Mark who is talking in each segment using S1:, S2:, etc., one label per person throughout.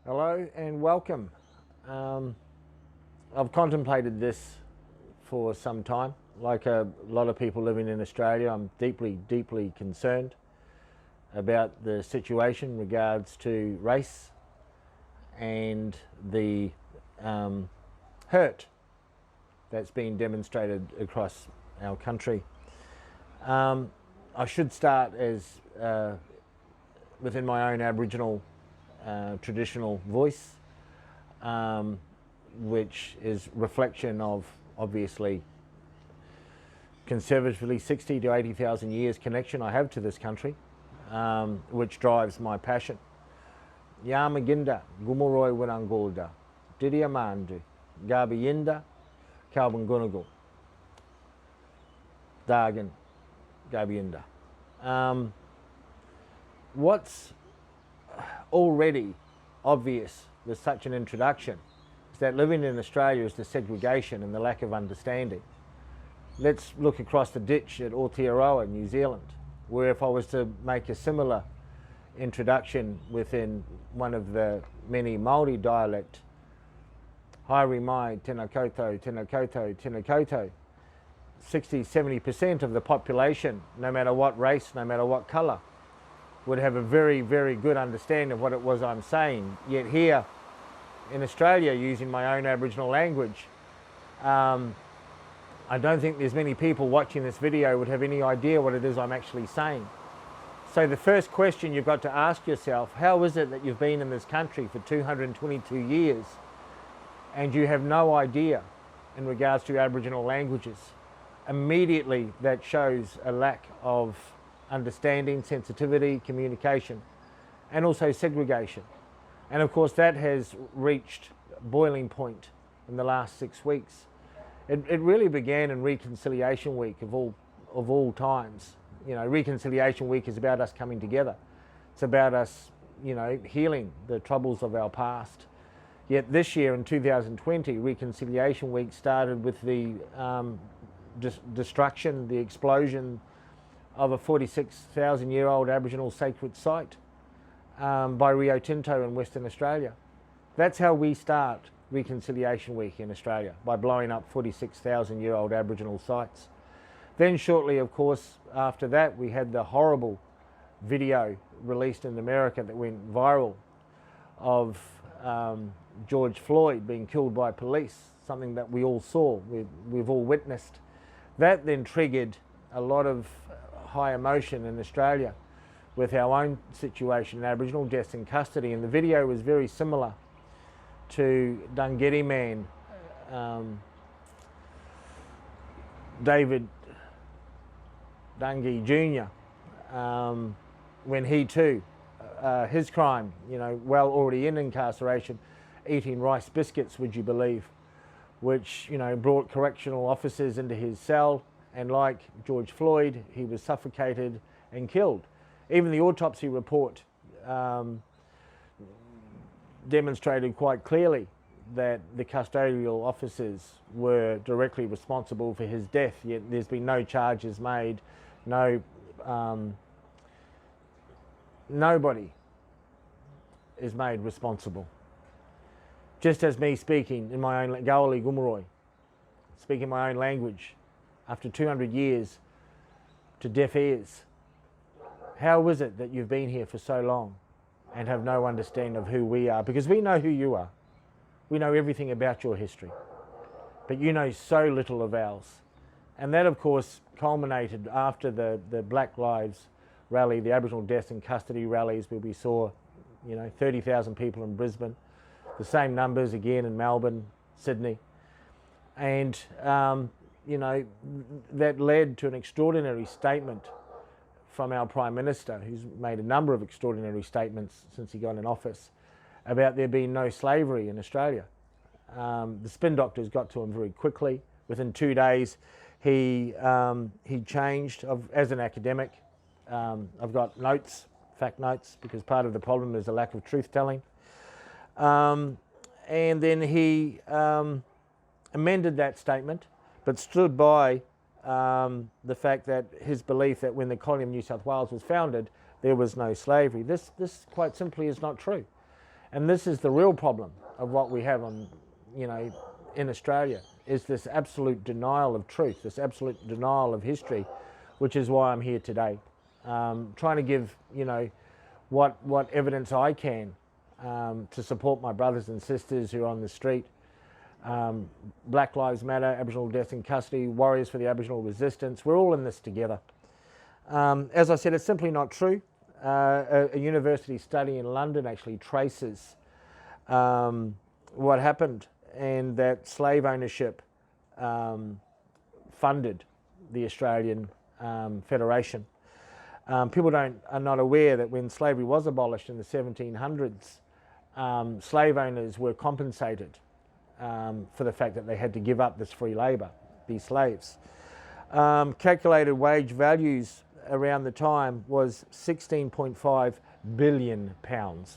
S1: Hello and welcome. I've contemplated this for some time. Like a lot of people living in Australia, I'm deeply concerned about the situation in regards to race and the hurt that's been demonstrated across our country. I should start as within my own Aboriginal traditional voice, which is reflection of obviously conservatively 60 to 80,000 years connection I have to this country, which drives my passion. Yamaginda, Gomeroi Native Didiamandu, Gabiyinda, Kalbangunagal, Dagan, Gabiyinda. What's already obvious with such an introduction is that living in Australia is the segregation and the lack of understanding. Let's look across the ditch at Aotearoa, New Zealand, where if I was to make a similar introduction within one of the many Māori dialect, haere mai, tēnā koutou, tēnā koutou, tēnā koutou, 60–70% of the population, no matter what race, no matter what colour, would have a very good understanding of what it was I'm saying. Yet here in Australia, using my own Aboriginal language, I don't think there's many people watching this video would have any idea what it is I'm actually saying. So the first question you've got to ask yourself, how is it that you've been in this country for 222 years and you have no idea in regards to Aboriginal languages? Immediately that shows a lack of understanding, sensitivity, communication, and also segregation. And of course that has reached boiling point in the last 6 weeks. It really began in Reconciliation Week of all times. You know, Reconciliation Week is about us coming together. It's about us, you know, healing the troubles of our past. Yet this year in 2020, Reconciliation Week started with the destruction, the explosion of a 46,000-year-old Aboriginal sacred site by Rio Tinto in Western Australia. That's how we start Reconciliation Week in Australia, by blowing up 46,000-year-old Aboriginal sites. Then shortly, of course, after that, we had the horrible video released in America that went viral of George Floyd being killed by police, something that we all saw, we've all witnessed. That then triggered a lot of high emotion in Australia with our own situation, Aboriginal deaths in custody, and the video was very similar to Dungeddi man, David Dungey Jr., when he too, his crime, you know, well already in incarceration, eating rice biscuits, would you believe, which, you know, brought correctional officers into his cell, and like George Floyd, he was suffocated and killed. Even the autopsy report demonstrated quite clearly that the custodial officers were directly responsible for his death, yet there's been no charges made, nobody is made responsible. Just as me speaking in my own Gaoli Gomeroi, speaking my own language, after 200 years to deaf ears. How is it that you've been here for so long and have no understanding of who we are? Because we know who you are. We know everything about your history, but you know so little of ours. And that, of course, culminated after the Black Lives rally, the Aboriginal Deaths in Custody rallies, where we saw, you know, 30,000 people in Brisbane, the same numbers again in Melbourne, Sydney. And you know, that led to an extraordinary statement from our Prime Minister, who's made a number of extraordinary statements since he got in office, about there being no slavery in Australia. The spin doctors got to him very quickly. Within 2 days, he changed. As an academic, I've got notes, fact notes, because part of the problem is the lack of truth-telling. And then he amended that statement, but stood by the fact that his belief that when the colony of New South Wales was founded, there was no slavery. This quite simply is not true. And this is the real problem of what we have on, in Australia, is this absolute denial of truth, this absolute denial of history, which is why I'm here today. Trying to give, what evidence I can to support my brothers and sisters who are on the street. Black Lives Matter, Aboriginal Deaths in Custody, Warriors for the Aboriginal Resistance, we're all in this together. As I said, it's simply not true. A university study in London actually traces what happened, and that slave ownership funded the Australian Federation. People are not aware that when slavery was abolished in the 1700s, slave owners were compensated for the fact that they had to give up this free labour, these slaves. Calculated wage values around the time was £16.5 billion.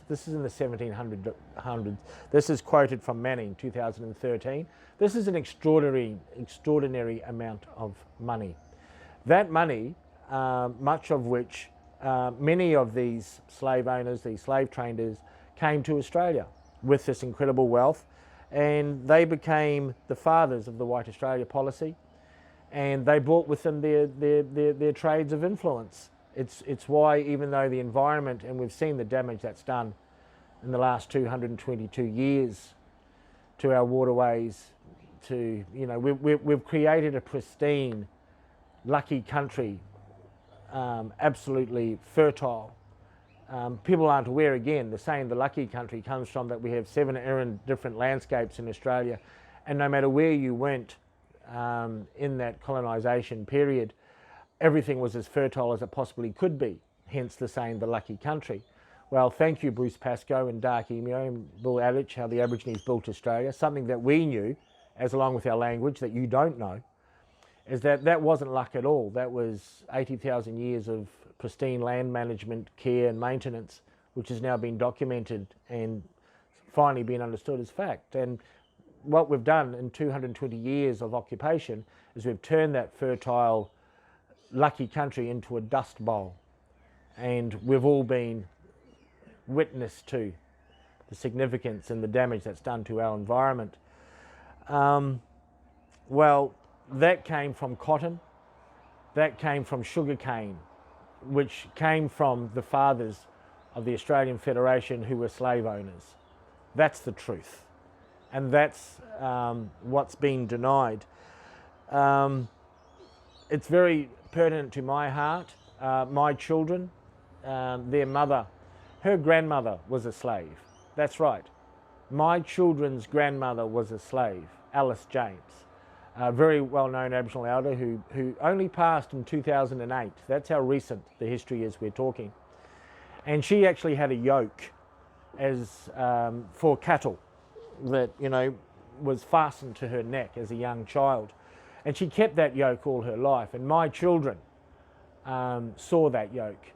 S1: This is in the 1700s. This is quoted from Manning, 2013. This is an extraordinary amount of money. That money, much of which many of these slave owners, these slave traders, came to Australia with this incredible wealth, and they became the fathers of the White Australia policy, and they brought with them their trades of influence. It's why, even though the environment, and we've seen the damage that's done in the last 222 years to our waterways, to, we've created a pristine, lucky country, absolutely fertile. People aren't aware, again, the saying the lucky country comes from that we have 7 different landscapes in Australia, and no matter where you went in that colonisation period, everything was as fertile as it possibly could be, hence the saying the lucky country. Well, thank you, Bruce Pascoe and Dark Emu and Bill Adich, how the Aborigines built Australia. Something that we knew, as along with our language, that you don't know, is that wasn't luck at all. That was 80,000 years of pristine land management, care and maintenance, which has now been documented and finally been understood as fact. And what we've done in 220 years of occupation is we've turned that fertile, lucky country into a dust bowl. And we've all been witness to the significance and the damage that's done to our environment. Well, that came from cotton, that came from sugarcane, which came from the fathers of the Australian Federation who were slave owners. That's the truth. And that's what's been denied. It's very pertinent to my heart. My children, their mother, her grandmother was a slave. That's right. My children's grandmother was a slave, Alice James, a very well-known Aboriginal elder who only passed in 2008. That's how recent the history is we're talking. And she actually had a yoke as for cattle that, was fastened to her neck as a young child. And she kept that yoke all her life. And my children saw that yoke.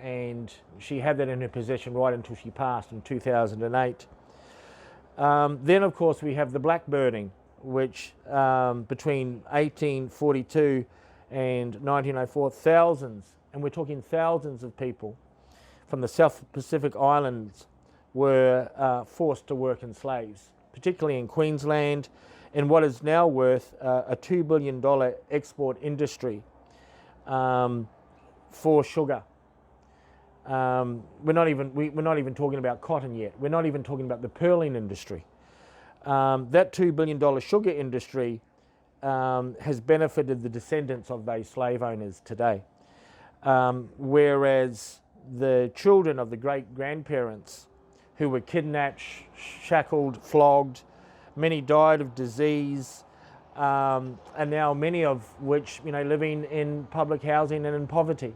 S1: And she had that in her possession right until she passed in 2008. Then, of course, we have the blackbirding, which between 1842 and 1904, thousands, and we're talking thousands of people from the South Pacific Islands were forced to work as slaves, particularly in Queensland, in what is now worth a $2 billion export industry for sugar. We're not even talking about cotton yet. We're not even talking about the pearling industry. That $2 billion sugar industry has benefited the descendants of those slave owners today. Whereas the children of the great-grandparents who were kidnapped, shackled, flogged, many died of disease, and now many of which, living in public housing and in poverty.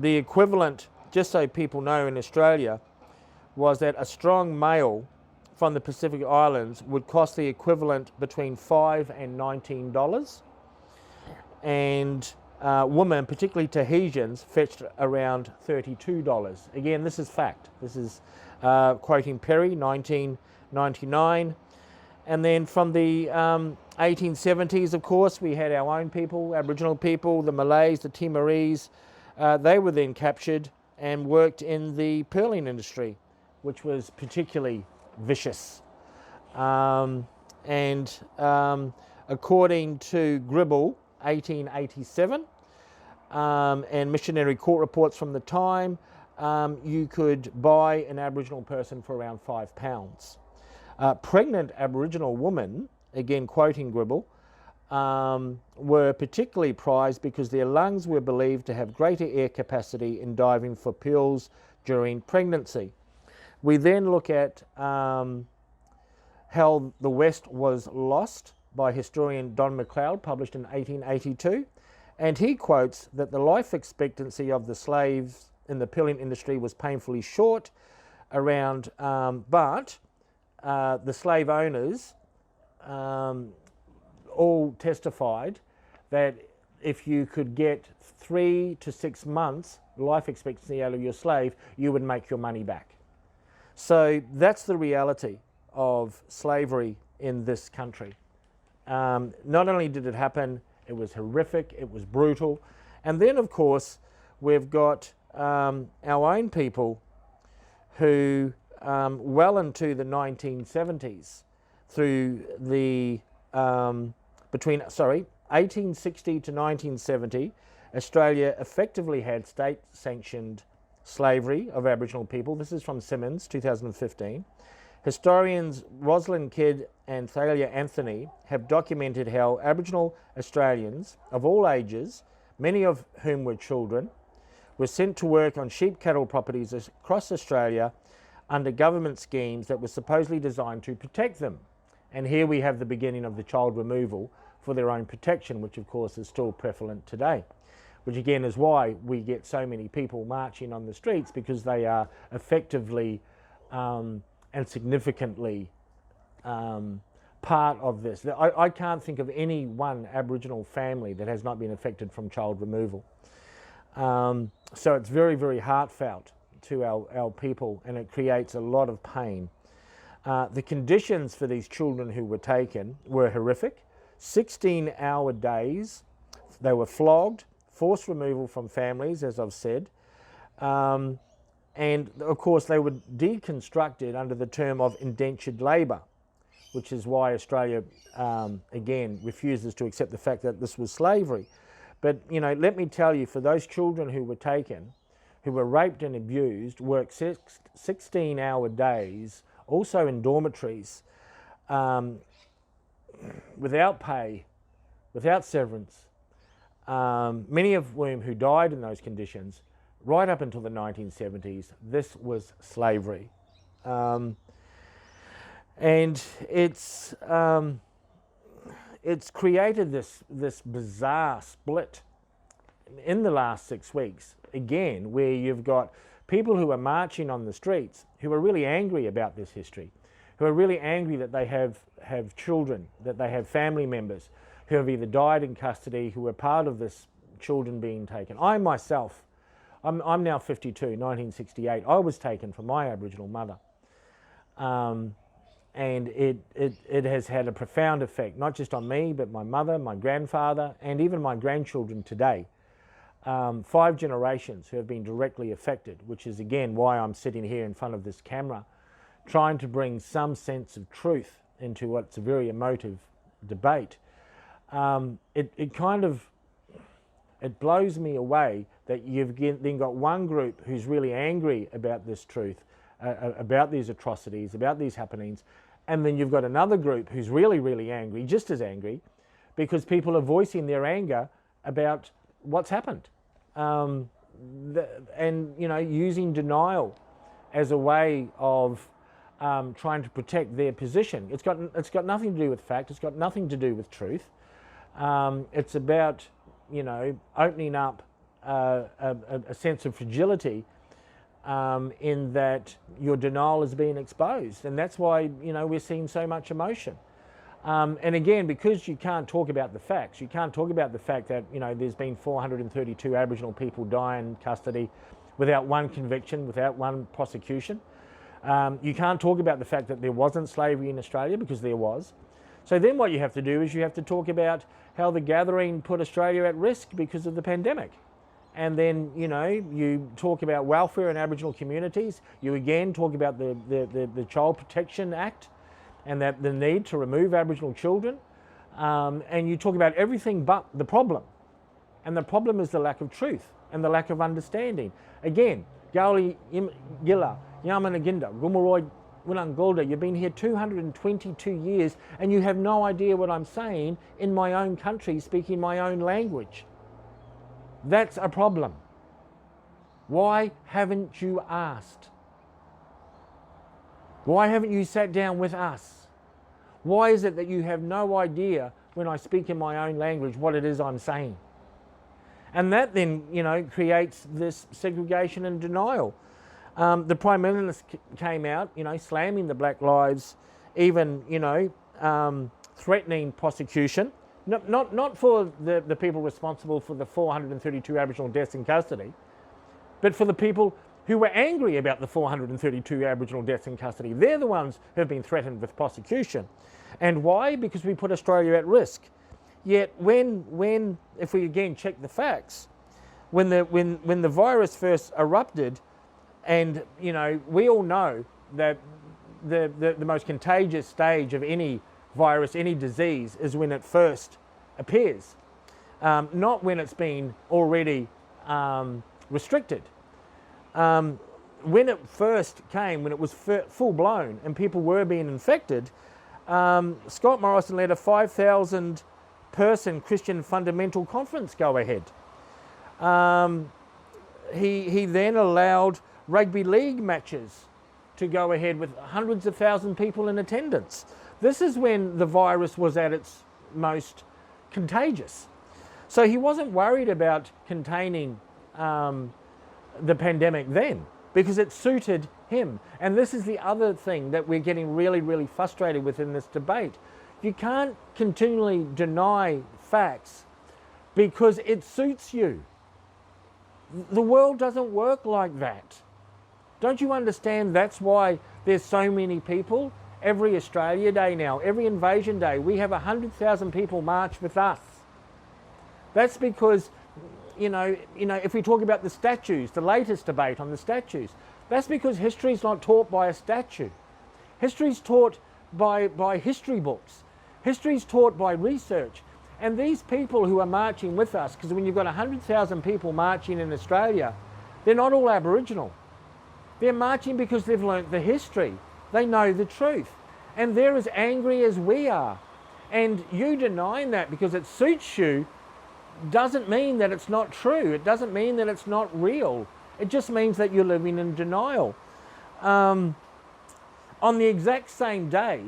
S1: The equivalent, just so people know, in Australia, was that a strong male from the Pacific Islands would cost the equivalent between $5 and $19, and women, particularly Tahitians, fetched around $32. Again, this is fact. This is quoting Perry, 1999. And then from the 1870s, of course, we had our own people, Aboriginal people, the Malays, the Timorese. They were then captured and worked in the pearling industry. which was particularly vicious. According to Gribble, 1887, and missionary court reports from the time, you could buy an Aboriginal person for around £5. Pregnant Aboriginal women, again quoting Gribble, were particularly prized because their lungs were believed to have greater air capacity in diving for pearls during pregnancy. We then look at how the West was lost by historian Don McLeod, published in 1882, and he quotes that the life expectancy of the slaves in the pearling industry was painfully short, but the slave owners all testified that if you could get 3 to 6 months life expectancy out of your slave, you would make your money back. So that's the reality of slavery in this country. Not only did it happen, it was horrific, it was brutal. And then, of course, we've got our own people who, well into the 1970s, through the, between 1860 to 1970, Australia effectively had state-sanctioned slavery of Aboriginal people. This is from Simmons, 2015. Historians Rosalind Kidd and Thalia Anthony have documented how Aboriginal Australians of all ages, many of whom were children, were sent to work on sheep cattle properties across Australia under government schemes that were supposedly designed to protect them. And here we have the beginning of the child removal for their own protection, which of course is still prevalent today. Which again is why we get so many people marching on the streets, because they are effectively and significantly part of this. I can't think of any one Aboriginal family that has not been affected from child removal. So it's very, very heartfelt to our people, and it creates a lot of pain. The conditions for these children who were taken were horrific. 16-hour days, they were flogged, forced removal from families, as I've said, and of course they were deconstructed under the term of indentured labour, which is why Australia again refuses to accept the fact that this was slavery. But you know, let me tell you, for those children who were taken, who were raped and abused, worked 16-hour days, also in dormitories, without pay, without severance, many of whom who died in those conditions, right up until the 1970s, this was slavery. And it's created this bizarre split in the last 6 weeks, again, where you've got people who are marching on the streets who are really angry about this history, who are really angry that they have children, that they have family members who have either died in custody, who were part of this children being taken. I myself, I'm now 52, 1968. I was taken from my Aboriginal mother. And it has had a profound effect, not just on me, but my mother, my grandfather, and even my grandchildren today. 5 generations who have been directly affected, which is again why I'm sitting here in front of this camera, trying to bring some sense of truth into what's a very emotive debate. It blows me away that you've then got one group who's really angry about this truth, about these atrocities, about these happenings, and then you've got another group who's really, really angry, just as angry, because people are voicing their anger about what's happened, and you know, using denial as a way of trying to protect their position. It's got nothing to do with fact. It's got nothing to do with truth. It's about, you know, opening up a sense of fragility in that your denial is being exposed, and that's why, you know, we're seeing so much emotion. And again, because you can't talk about the facts, you can't talk about the fact that, you know, there's been 432 Aboriginal people die in custody without one conviction, without one prosecution. You can't talk about the fact that there wasn't slavery in Australia, because there was. So then what you have to do is you have to talk about how the gathering put Australia at risk because of the pandemic. and then, you know, you talk about welfare in Aboriginal communities. You again talk about the Child Protection Act and that the need to remove Aboriginal children. And you talk about everything but the problem. And the problem is the lack of truth and the lack of understanding. Again, Gauli Gilla, Yamanaginda, Gomeroi Native, you've been here 222 years and you have no idea what I'm saying in my own country, speaking my own language. That's a problem. Why haven't you asked? Why haven't you sat down with us? Why is it that you have no idea when I speak in my own language what it is I'm saying? And that then, you know, creates this segregation and denial. The Prime Minister came out, you know, slamming the Black Lives, even, you know, threatening prosecution. Not for the people responsible for the 432 Aboriginal deaths in custody, but for the people who were angry about the 432 Aboriginal deaths in custody. They're the ones who have been threatened with prosecution. And why? Because we put Australia at risk. Yet when if we again check the facts, when the virus first erupted, and you know, we all know that the most contagious stage of any virus, any disease, is when it first appears, not when it's been already restricted. When it first came, when it was full blown and people were being infected, Scott Morrison let a 5,000 person Christian fundamental conference go ahead. He then allowed rugby league matches to go ahead with hundreds of thousands of people in attendance. This is when the virus was at its most contagious. So he wasn't worried about containing the pandemic then, because it suited him. And this is the other thing that we're getting really, really frustrated with in this debate. You can't continually deny facts because it suits you. The world doesn't work like that. Don't you understand that's why there's so many people? Every Australia Day now, every Invasion Day, we have 100,000 people march with us. That's because, you know, if we talk about the statues, the latest debate on the statues, that's because history is not taught by a statue. History is taught by history books. History is taught by research. And these people who are marching with us, because when you've got 100,000 people marching in Australia, they're not all Aboriginal. They're marching because they've learnt the history. They know the truth. And they're as angry as we are. And you denying that because it suits you doesn't mean that it's not true. It doesn't mean that it's not real. It just means that you're living in denial. On the exact same day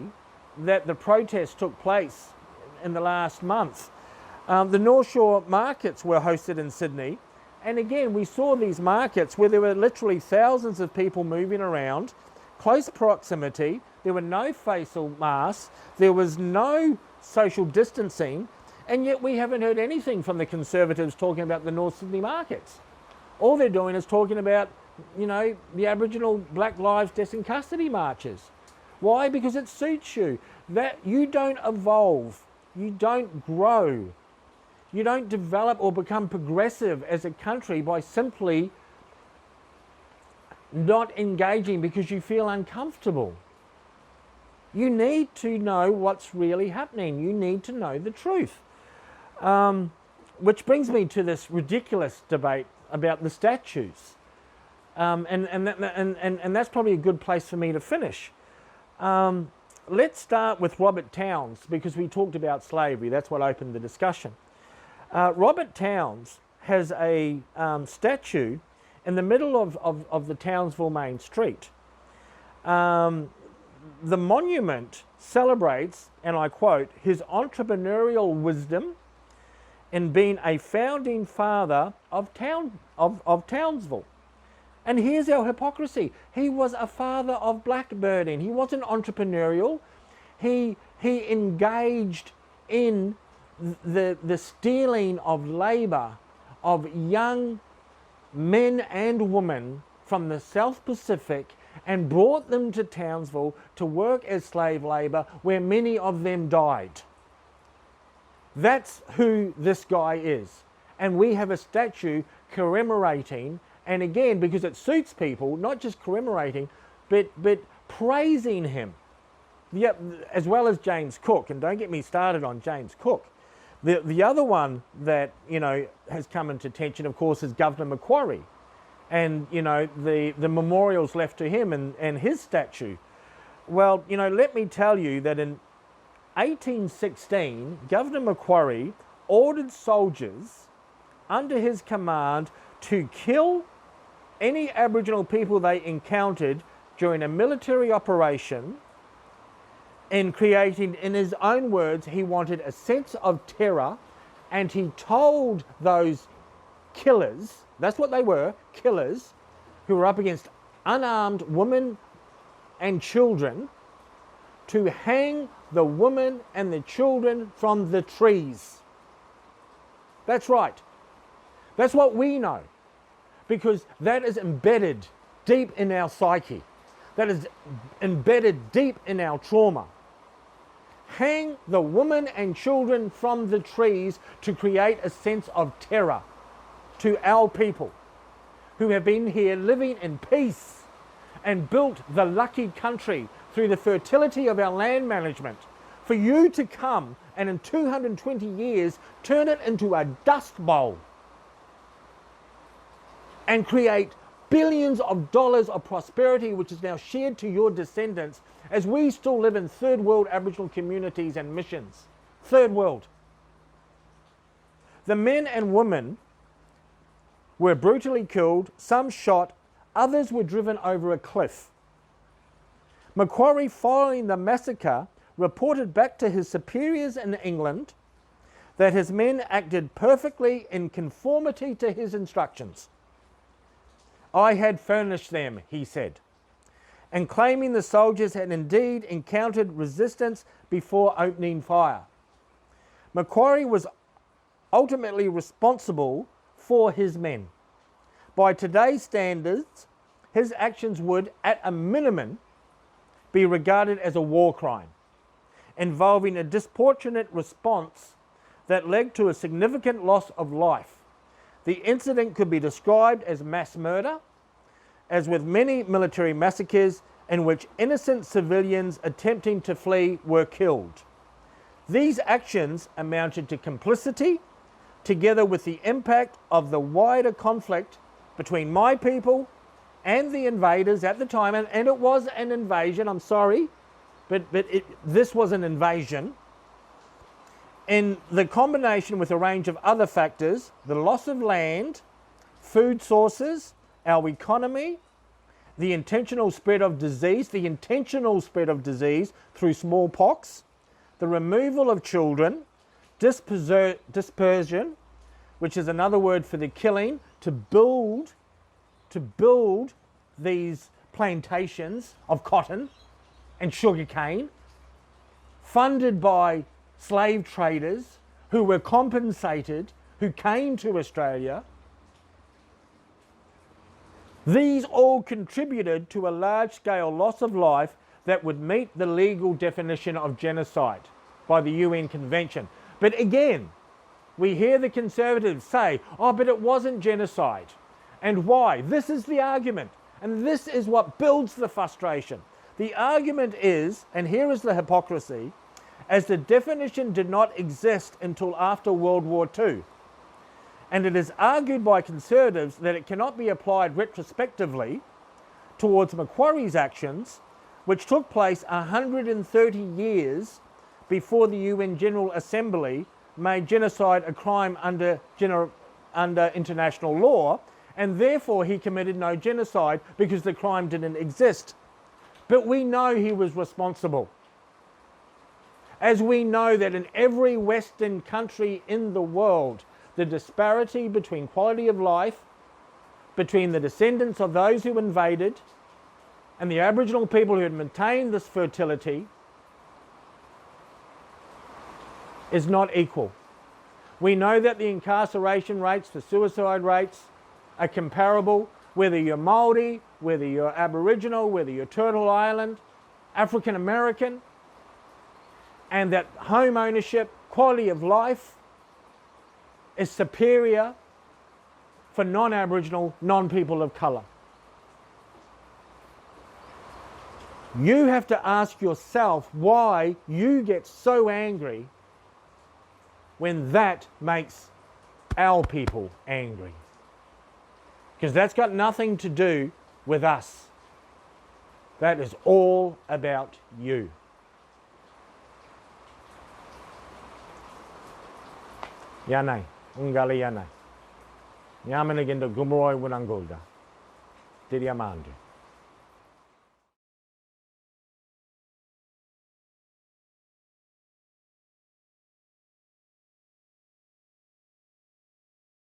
S1: that the protest took place in the last month, the North Shore markets were hosted in Sydney. And again, we saw these markets where there were literally thousands of people moving around, close proximity, there were no facial masks, there was no social distancing, and yet we haven't heard anything from the Conservatives talking about the North Sydney markets. All they're doing is talking about, you know, the Aboriginal Black Lives Deaths in Custody marches. Why? Because it suits you. That you don't evolve, you don't grow, you don't develop or become progressive as a country by simply not engaging because you feel uncomfortable. You need to know what's really happening. You need to know the truth. Which brings me to this ridiculous debate about the statues. And that's probably a good place for me to finish. Let's start with Robert Towns, because we talked about slavery. That's what opened the discussion. Robert Towns has a statue in the middle of the Townsville main street. The monument celebrates, and I quote, his entrepreneurial wisdom in being a founding father of Townsville. And here's our hypocrisy. He was a father of blackbirding. He wasn't entrepreneurial. He engaged in the stealing of labour of young men and women from the South Pacific and brought them to Townsville to work as slave labour, where many of them died. That's who this guy is. And we have a statue commemorating, and again, because it suits people, not just commemorating, but praising him. Yeah, as well as James Cook, and don't get me started on James Cook. The other one that, you know, has come into attention, of course, is Governor Macquarie, and, you know, the memorials left to him and his statue. Well, you know, let me tell you that in 1816, Governor Macquarie ordered soldiers under his command to kill any Aboriginal people they encountered during a military operation, in creating, in his own words, he wanted a sense of terror, and he told those killers, that's what they were, killers, who were up against unarmed women and children, to hang the women and the children from the trees. That's right. That's what we know, because that is embedded deep in our psyche. That is embedded deep in our trauma. Hang the women and children from the trees to create a sense of terror to our people who have been here living in peace and built the lucky country through the fertility of our land management. For you to come and in 220 years turn it into a dust bowl and create billions of dollars of prosperity, which is now shared to your descendants, as we still live in third world Aboriginal communities and missions. Third world. The men and women were brutally killed, some shot, others were driven over a cliff. Macquarie, following the massacre, reported back to his superiors in England that his men acted perfectly in conformity to his instructions. I had furnished them, he said, and claiming the soldiers had indeed encountered resistance before opening fire. Macquarie was ultimately responsible for his men. By today's standards, his actions would, at a minimum, be regarded as a war crime, involving a disproportionate response that led to a significant loss of life. The incident could be described as mass murder, as with many military massacres in which innocent civilians attempting to flee were killed. These actions amounted to complicity, together with the impact of the wider conflict between my people and the invaders at the time, and it was an invasion, I'm sorry, but this was an invasion, in the combination with a range of other factors, the loss of land, food sources, our economy, the intentional spread of disease through smallpox, the removal of children, dispersion, which is another word for the killing, to build these plantations of cotton and sugarcane, funded by slave traders who were compensated, who came to Australia. These all contributed to a large-scale loss of life that would meet the legal definition of genocide by the UN Convention. But again, we hear the Conservatives say, oh, but it wasn't genocide. And why? This is the argument. And this is what builds the frustration. The argument is, and here is the hypocrisy, as the definition did not exist until after World War II. And it is argued by Conservatives that it cannot be applied retrospectively towards Macquarie's actions, which took place 130 years before the UN General Assembly made genocide a crime under international law, and therefore he committed no genocide because the crime didn't exist. But we know he was responsible. As we know that in every Western country in the world, the disparity between quality of life between the descendants of those who invaded and the Aboriginal people who had maintained this fertility is not equal. We know that the incarceration rates, the suicide rates are comparable, whether you're Māori, whether you're Aboriginal, whether you're Turtle Island, African American, and that home ownership, quality of life is superior for non-Aboriginal, non-people of colour. You have to ask yourself why you get so angry when that makes our people angry. Because that's got nothing to do with us. That is all about you. Yanai, ungali yanai. Nyamene gendo Gomeroi Wanangolda. Diriamandu.